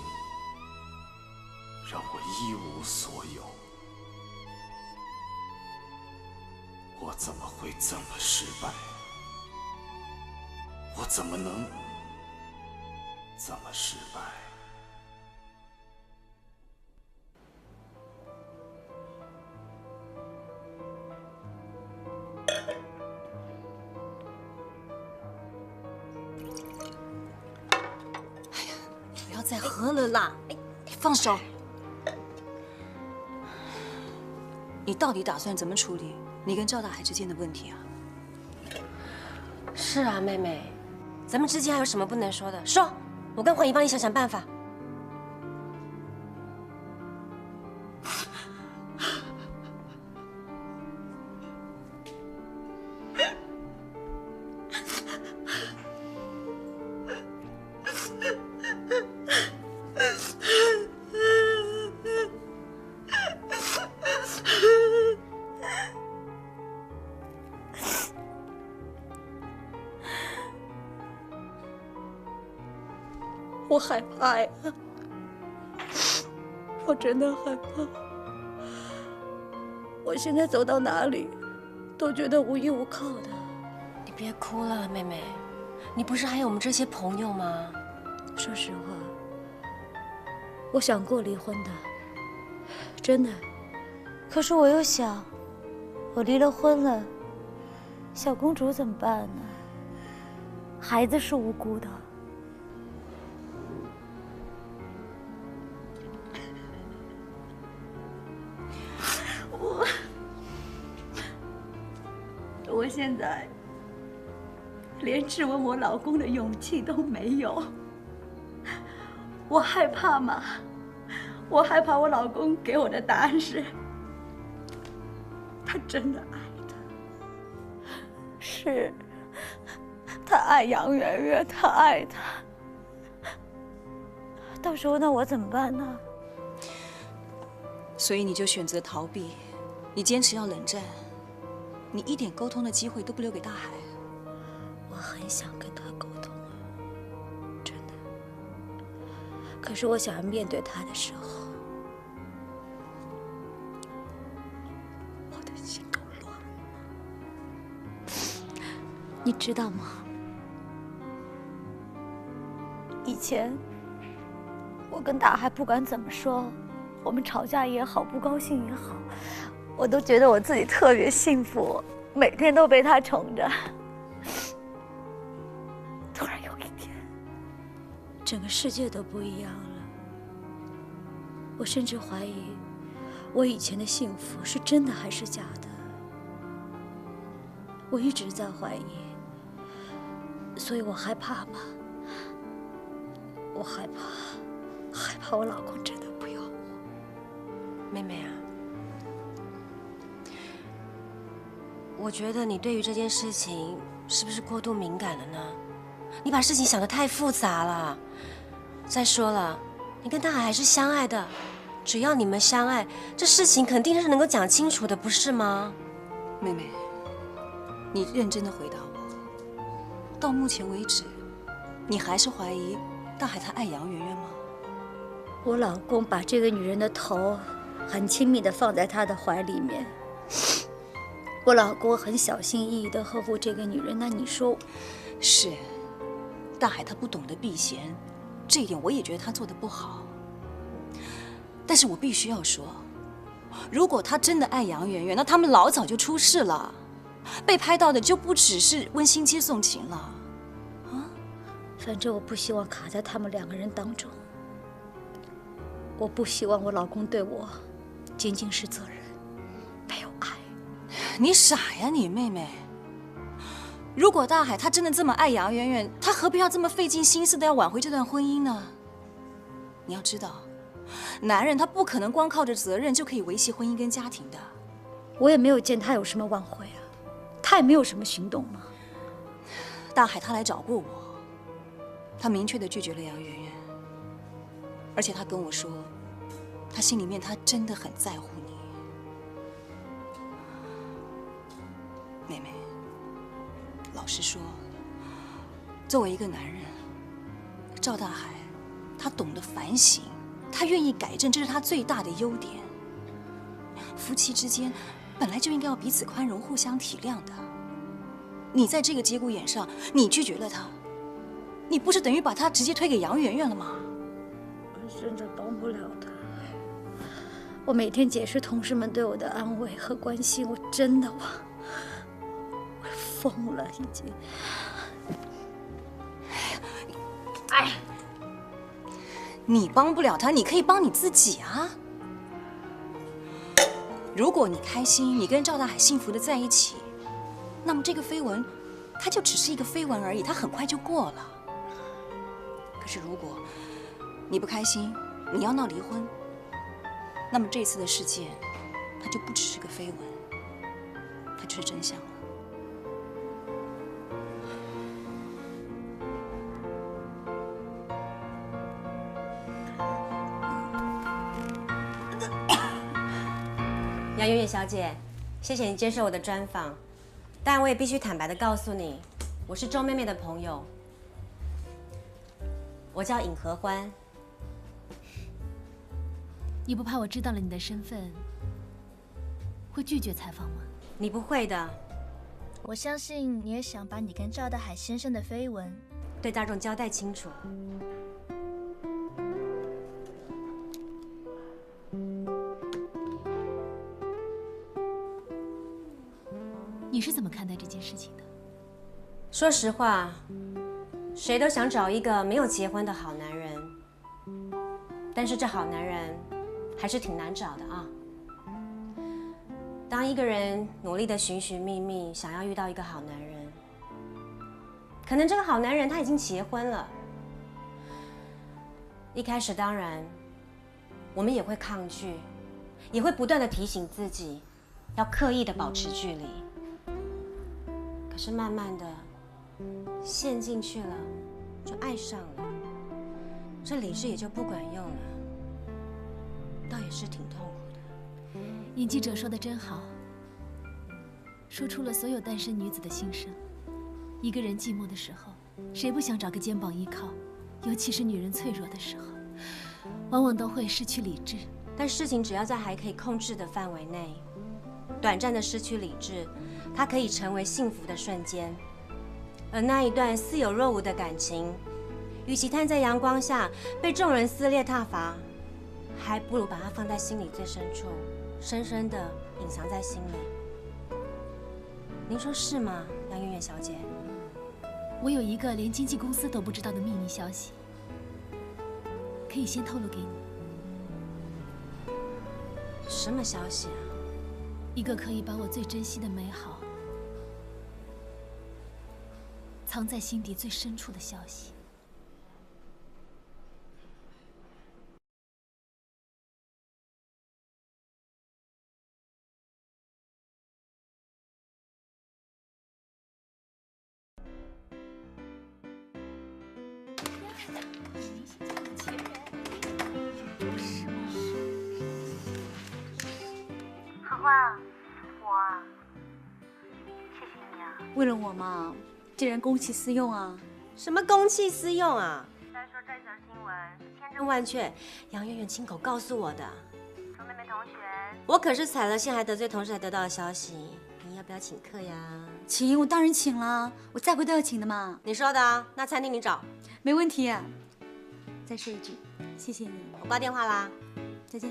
让我一无所有。我怎么会这么失败？我怎么能这么失败？不要再喝了啦！哎，放手！你到底打算怎么处理你跟赵大海之间的问题啊？是啊，妹妹，咱们之间还有什么不能说的？说，我跟焕仪帮你想想办法。我害怕呀，我真的害怕。我现在走到哪里，都觉得无依无靠的。你别哭了，妹妹，你不是还有我们这些朋友吗？说实话，我想过离婚的，真的。可是我又想，我离了婚了，小公主怎么办呢？孩子是无辜的。我现在连质问我老公的勇气都没有。我害怕吗？我害怕我老公给我的答案是，他真的爱她，是，他爱杨媛媛，他爱她。到时候那我怎么办呢？所以你就选择逃避，你坚持要冷战。你一点沟通的机会都不留给大海。我很想跟他沟通，真的。可是我想要面对他的时候，我的心都乱了。你知道吗？以前我跟大海不管怎么说，我们吵架也好，不高兴也好，我都觉得我自己特别幸福，每天都被他宠着。突然有一天，整个世界都不一样了。我甚至怀疑，我以前的幸福是真的还是假的。我一直在怀疑，所以我害怕吧。我害怕我老公真的不要我。妹妹啊，我觉得你对于这件事情是不是过度敏感了呢？你把事情想得太复杂了。再说了，你跟大海还是相爱的，只要你们相爱，这事情肯定是能够讲清楚的，不是吗？妹妹，你认真的回答我，到目前为止，你还是怀疑大海他爱杨媛媛吗？我老公把这个女人的头很亲密地放在他的怀里面，我老公很小心翼翼地呵护这个女人，那你说，是，大海他不懂得避嫌，这一点我也觉得他做得不好。但是我必须要说，如果他真的爱杨媛媛，那他们老早就出事了，被拍到的就不只是温馨接送情了。反正我不希望卡在他们两个人当中。我不希望我老公对我仅仅是责任，没有爱。你傻呀你妹妹！如果大海他真的这么爱杨媛媛，他何必要这么费尽心思的要挽回这段婚姻呢？你要知道，男人他不可能光靠着责任就可以维系婚姻跟家庭的。我也没有见他有什么挽回啊，他也没有什么行动嘛。大海他来找过我，他明确的拒绝了杨媛媛，而且他跟我说，他心里面他真的很在乎你。妹妹，老实说，作为一个男人，赵大海他懂得反省，他愿意改正，这是他最大的优点。夫妻之间本来就应该要彼此宽容、互相体谅的。你在这个节骨眼上，你拒绝了他，你不是等于把他直接推给杨媛媛了吗？我真的帮不了他。我每天解释同事们对我的安慰和关心，我真的我疯了已经。哎，你帮不了他，你可以帮你自己啊。如果你开心，你跟赵大海幸福的在一起，那么这个绯闻，它就只是一个绯闻而已，它很快就过了。可是如果你不开心，你要闹离婚，那么这次的事件，它就不只是个绯闻，它就是真相了。杨媛媛小姐，谢谢你接受我的专访，但我也必须坦白的告诉你，我是周妹妹的朋友，我叫尹合欢。你不怕我知道了你的身份，会拒绝采访吗？你不会的。我相信你也想把你跟赵大海先生的绯闻对大众交代清楚。你是怎么看待这件事情的？说实话，谁都想找一个没有结婚的好男人，但是这好男人还是挺难找的啊。当一个人努力的寻寻觅觅，想要遇到一个好男人，可能这个好男人他已经结婚了。一开始当然，我们也会抗拒，也会不断的提醒自己，要刻意的保持距离。可是慢慢的陷进去了，就爱上了，这理智也就不管用了，倒也是挺痛苦的。尹记者说的真好，说出了所有单身女子的心声。一个人寂寞的时候，谁不想找个肩膀依靠？尤其是女人脆弱的时候，往往都会失去理智。但事情只要在还可以控制的范围内，短暂的失去理智，它可以成为幸福的瞬间。而那一段似有若无的感情，与其摊在阳光下被众人撕裂挞伐，还不如把它放在心里最深处，深深的隐藏在心里。您说是吗，杨媛媛小姐？我有一个连经纪公司都不知道的秘密消息，可以先透露给你。什么消息啊？一个可以把我最珍惜的美好藏在心底最深处的消息。何欢，我谢谢你啊。为了我嘛，既然公器私用啊。什么公器私用啊？再说这则新闻是千真万确，杨媛媛亲口告诉我的。说妹妹同学，我可是踩了线还得罪同事才得到的消息。你要不要请客呀？请，我当然请了，我再回都要请的嘛。你说的啊，那餐厅你找，没问题。再说一句，谢谢你。我挂电话啦，再见。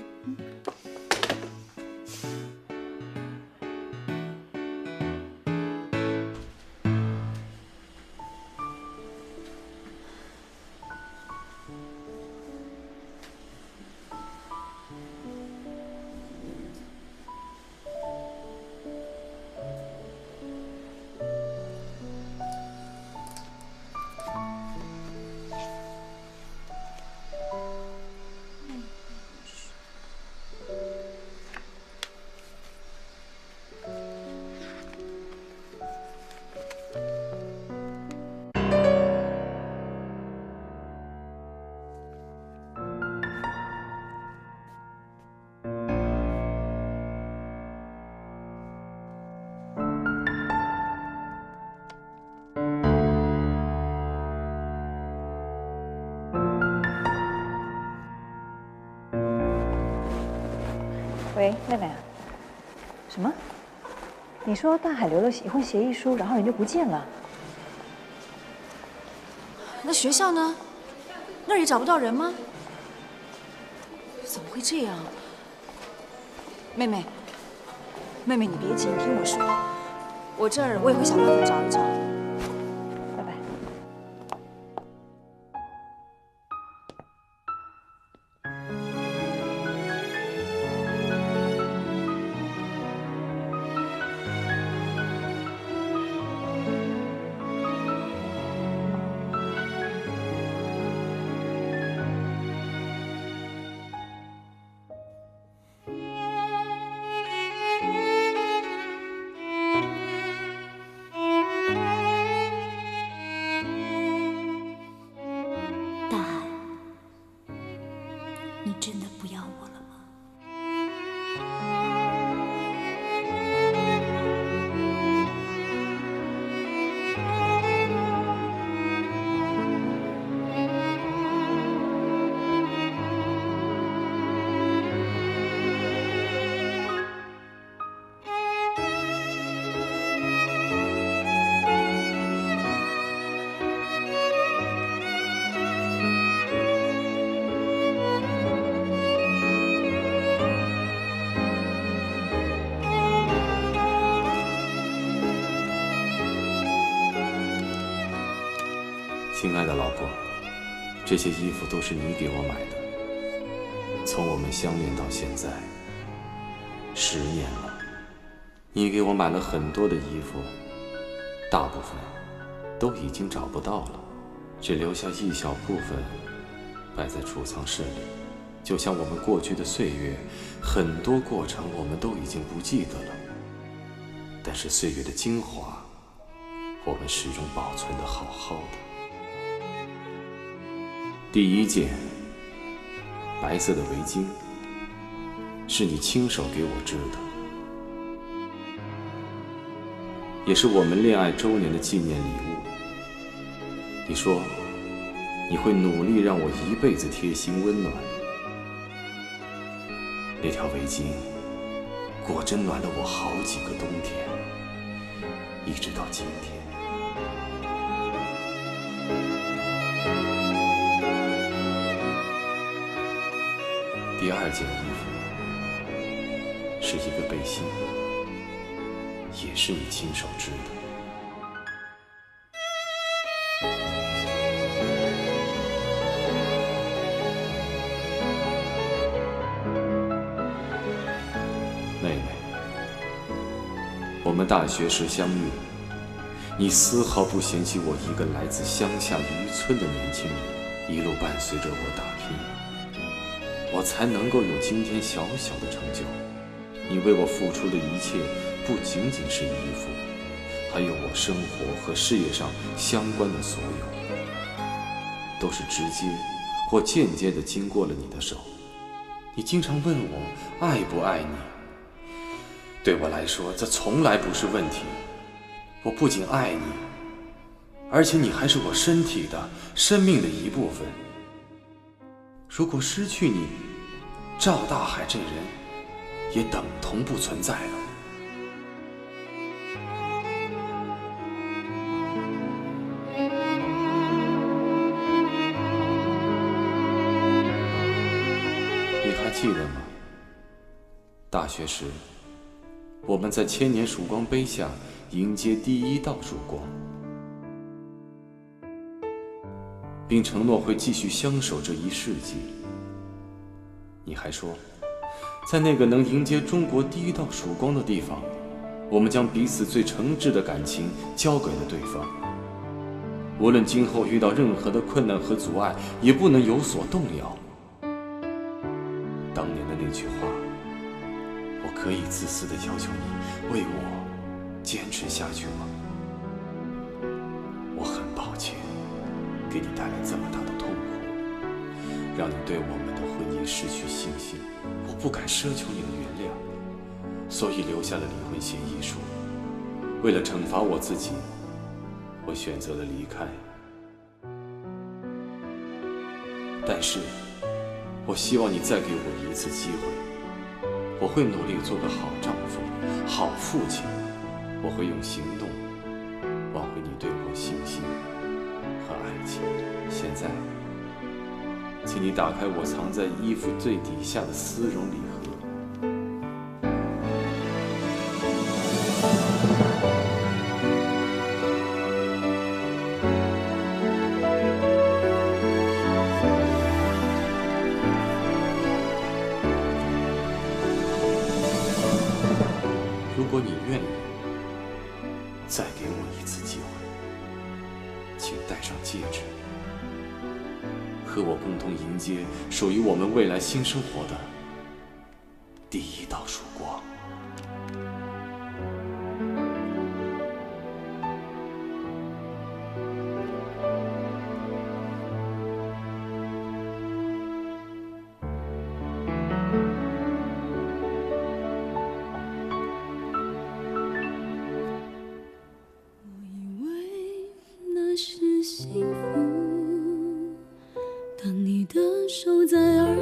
喂，妹妹，什么？你说大海留了离婚协议书，然后人就不见了？那学校呢？那儿也找不到人吗？怎么会这样？妹妹，妹妹，你别急，你听我说，我这儿我也会想办法找一找。拜拜。真的不要我了吗？亲爱的老婆，这些衣服都是你给我买的。从我们相恋到现在10年了，你给我买了很多的衣服，大部分都已经找不到了，只留下一小部分摆在储藏室里。就像我们过去的岁月，很多过程我们都已经不记得了，但是岁月的精华，我们始终保存得好好的。第一件白色的围巾，是你亲手给我织的，也是我们恋爱周年的纪念礼物。你说你会努力让我一辈子贴心温暖，那条围巾果真暖了我好几个冬天，一直到今天。第二件衣服是一个背心，也是你亲手织的。们大学时相遇，你丝毫不嫌弃我一个来自乡下渔村的年轻人，一路伴随着我打拼，我才能够有今天小小的成就。你为我付出的一切，不仅仅是衣服，还有我生活和事业上相关的所有，都是直接或间接地经过了你的手。你经常问我爱不爱你，对我来说，这从来不是问题。我不仅爱你，而且你还是我身体的、生命的一部分。如果失去你，赵大海这人也等同不存在了。你还记得吗？大学时，我们在千年曙光杯下迎接第一道曙光，并承诺会继续相守这一世纪。你还说，在那个能迎接中国第一道曙光的地方，我们将彼此最诚挚的感情交给了对方，无论今后遇到任何的困难和阻碍，也不能有所动摇。当年的那句话，我可以自私地要求你为我坚持下去吗？我很抱歉给你带来这么大的痛苦，让你对我们的婚姻失去信心。我不敢奢求你的原谅，所以留下了离婚协议书。为了惩罚我自己，我选择了离开。但是我希望你再给我一次机会，我会努力做个好丈夫、好父亲，我会用行动挽回你对我信心和爱情。现在，请你打开我藏在衣服最底下的丝绒礼盒。如果你愿意，再给我一次机会，请戴上戒指，和我共同迎接属于我们未来新生活的第一道曙光。那是幸福，当你的手在耳